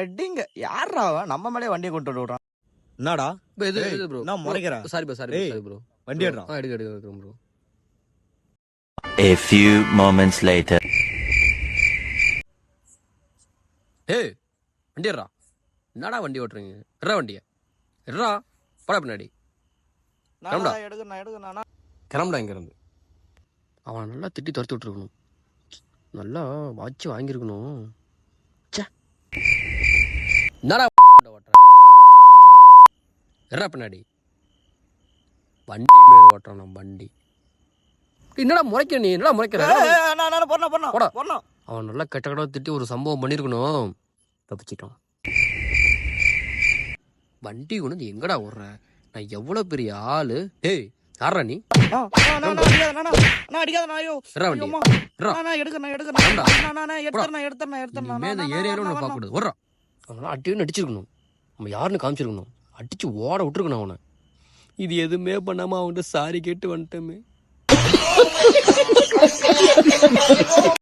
அடிங்க யாரா நம்ம மேலே வண்டியை கொண்டு விடுறான். என்னடா ப்ரோ நான் முறைக்கிறேன். சாரி ப்ரோ வண்டி எடுறான். எடுக்கிறேன் bro. A few moments later. ஏய் வண்டி எடுறா. என்னடா வண்டி ஓட்டுறீங்க? எட்ரா வண்டியை எட்ரா. படா பின்னாடி கிளம்புடா இங்கேருந்து. அவன் நல்லா திட்டி துரத்தி விட்டுருக்கணும். நல்லா வாட்சி வாங்கியிருக்கணும். என்னடா ஓட்டுற? எட்ரா பின்னாடி வண்டி மேல ஓட்டுறான் வண்டி. என்னடா முறைக்கிற நீ? என்னடா முறைக்கிற? அவன் நல்லா கெட்ட கடை திட்டி ஒரு சம்பவம் பண்ணியிருக்கணும். தப்பிச்சிட்டான். வண்டி கொண்டு எங்கடா ஓடுற? நான் எவ்வளவு பெரிய ஆளு. ஏய் யாரா நீ? அட்டியும் அடிச்சிருக்கணும். நம்ம யாருன்னு காமிச்சிருக்கணும். அடிச்சு ஓட விட்டுருக்கணும் அவனை. இது எதுவுமே பண்ணாம அவன்கிட்ட சாரி கேட்டு வந்துட்டோமே.